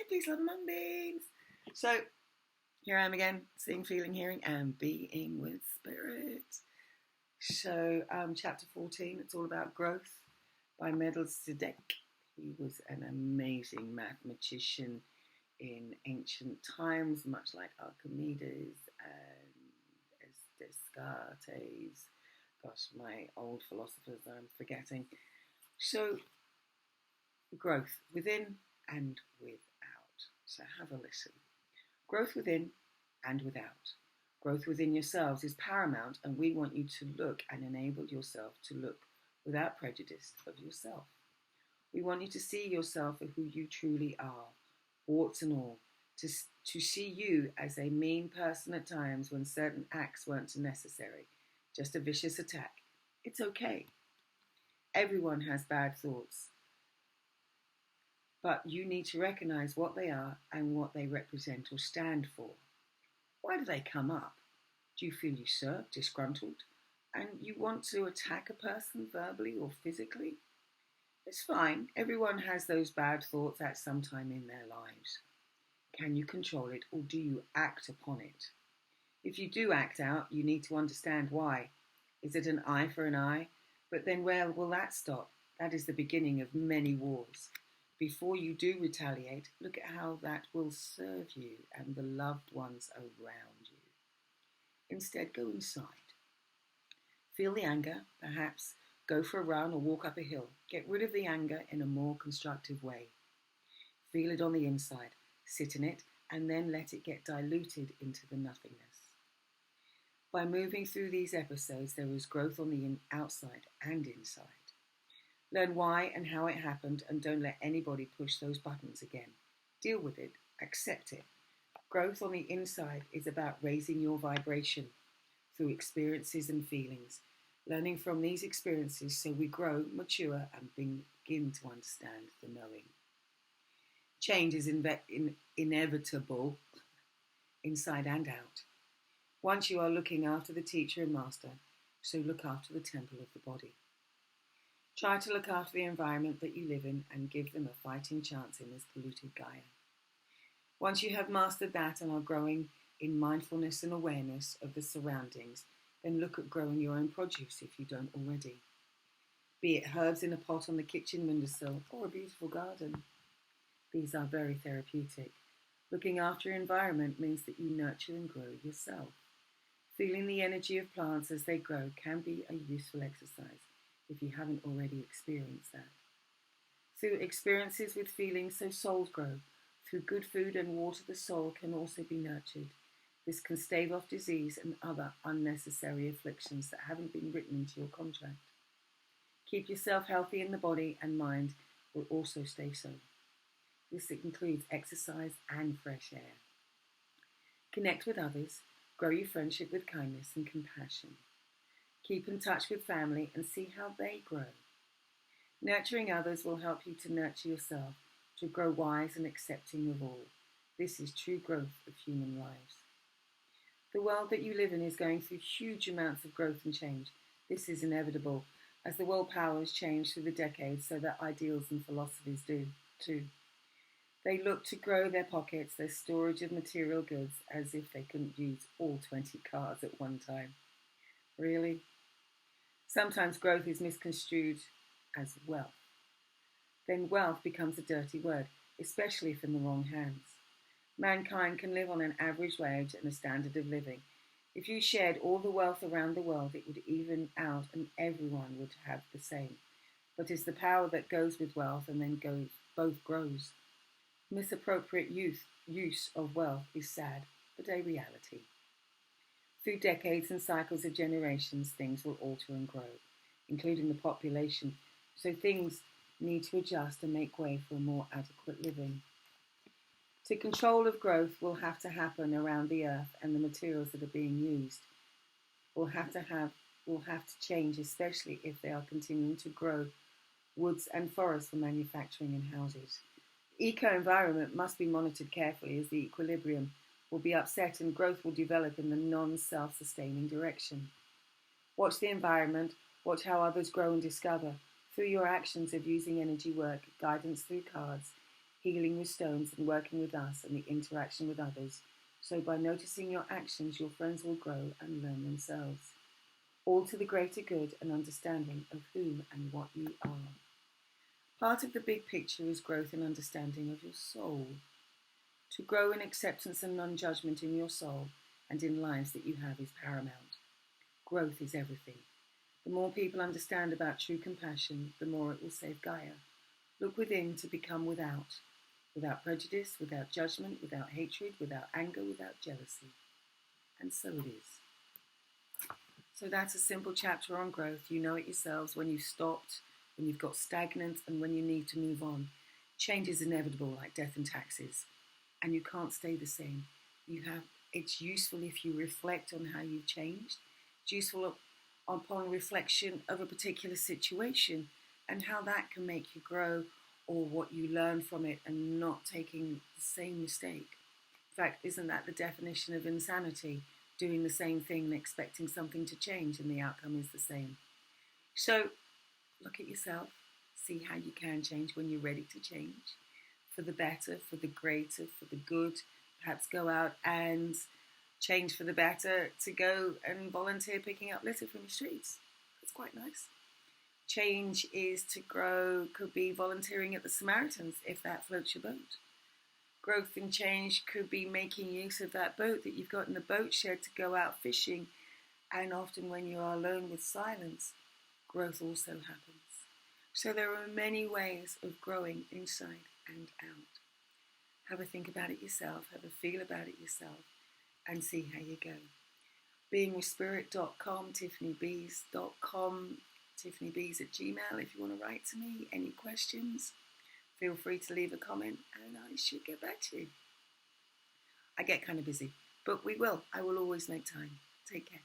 peace, love, and moonbeams. So, here I am again, seeing, feeling, hearing, and being with spirit. So, chapter 14, it's all about growth by Melchizedek. He was an amazing mathematician in ancient times, much like Archimedes and Descartes. Gosh, my old philosophers I'm forgetting. So, growth within and without. So have a listen. Growth within and without. Growth within yourselves is paramount, and we want you to look and enable yourself to look without prejudice of yourself. We want you to see yourself for who you truly are, warts and all, to see you as a mean person at times when certain acts weren't necessary, just a vicious attack. It's okay. Everyone has bad thoughts. But you need to recognize what they are and what they represent or stand for. Why do they come up? Do you feel usurped, disgruntled, and you want to attack a person verbally or physically? It's fine. Everyone has those bad thoughts at some time in their lives. Can you control it, or do you act upon it? If you do act out, you need to understand why. Is it an eye for an eye? But then where will that stop? That is the beginning of many wars. Before you do retaliate, look at how that will serve you and the loved ones around you. Instead, go inside. Feel the anger, perhaps go for a run or walk up a hill. Get rid of the anger in a more constructive way. Feel it on the inside, sit in it, and then let it get diluted into the nothingness. By moving through these episodes, there is growth on the outside and inside. Learn why and how it happened, and don't let anybody push those buttons again. Deal with it. Accept it. Growth on the inside is about raising your vibration through experiences and feelings, learning from these experiences so we grow, mature, and begin to understand the knowing. Change is inevitable inside and out. Once you are looking after the teacher and master, so look after the temple of the body. Try to look after the environment that you live in and give them a fighting chance in this polluted Gaia. Once you have mastered that and are growing in mindfulness and awareness of the surroundings, then look at growing your own produce if you don't already. Be it herbs in a pot on the kitchen windowsill or a beautiful garden. These are very therapeutic. Looking after your environment means that you nurture and grow yourself. Feeling the energy of plants as they grow can be a useful exercise if you haven't already experienced that. Through experiences with feelings, so souls grow. Through good food and water, the soul can also be nurtured. This can stave off disease and other unnecessary afflictions that haven't been written into your contract. Keep yourself healthy in the body, and mind will also stay so. This includes exercise and fresh air. Connect with others, grow your friendship with kindness and compassion. Keep in touch with family and see how they grow. Nurturing others will help you to nurture yourself, to grow wise and accepting of all. This is true growth of human lives. The world that you live in is going through huge amounts of growth and change. This is inevitable, as the world powers change through the decades, so that ideals and philosophies do too. They look to grow their pockets, their storage of material goods, as if they couldn't use all 20 cars at one time. Really? Sometimes growth is misconstrued as wealth. Then wealth becomes a dirty word, especially if in the wrong hands. Mankind can live on an average wage and a standard of living. If you shared all the wealth around the world, it would even out and everyone would have the same. But it's the power that goes with wealth and then both grows. Misappropriate use of wealth is sad, but a reality. Through decades and cycles of generations, things will alter and grow, including the population, so things need to adjust and make way for a more adequate living. So control of growth will have to happen around the earth, and the materials that are being used will have to change, especially if they are continuing to grow woods and forests for manufacturing and houses. The eco-environment must be monitored carefully, as the equilibrium will be upset and growth will develop in the non-self-sustaining direction. Watch the environment, watch how others grow and discover. Through your actions of using energy work, guidance through cards, healing with stones and working with us and the interaction with others. So by noticing your actions, your friends will grow and learn themselves, all to the greater good and understanding of who and what you are. Part of the big picture is growth and understanding of your soul. To grow in acceptance and non-judgment in your soul and in lives that you have is paramount. Growth is everything. The more people understand about true compassion, the more it will save Gaia. Look within to become without prejudice, without judgment, without hatred, without anger, without jealousy. And so it is. So that's a simple chapter on growth. You know it yourselves when you've stopped, when you've got stagnant, and when you need to move on. Change is inevitable, like death and taxes, and you can't stay the same. It's useful if you reflect on how you've changed. It's useful upon reflection of a particular situation and how that can make you grow, or what you learn from it, and not taking the same mistake. In fact, isn't that the definition of insanity? Doing the same thing and expecting something to change, and the outcome is the same. So look at yourself, see how you can change when you're ready to change, for the better, for the greater, for the good. Perhaps go out and change for the better, to go and volunteer picking up litter from the streets. That's quite nice. Change is to grow, could be volunteering at the Samaritans, if that floats your boat. Growth and change could be making use of that boat that you've got in the boat shed to go out fishing. And often when you are alone with silence, growth also happens. So there are many ways of growing inside and out. Have a think about it yourself, have a feel about it yourself, and see how you go. beingwithspirit.com, tiffanybees.com, tiffanybees@gmail if you want to write to me. Any questions? Feel free to leave a comment and I should get back to you. I get kind of busy, but I will always make time. Take care.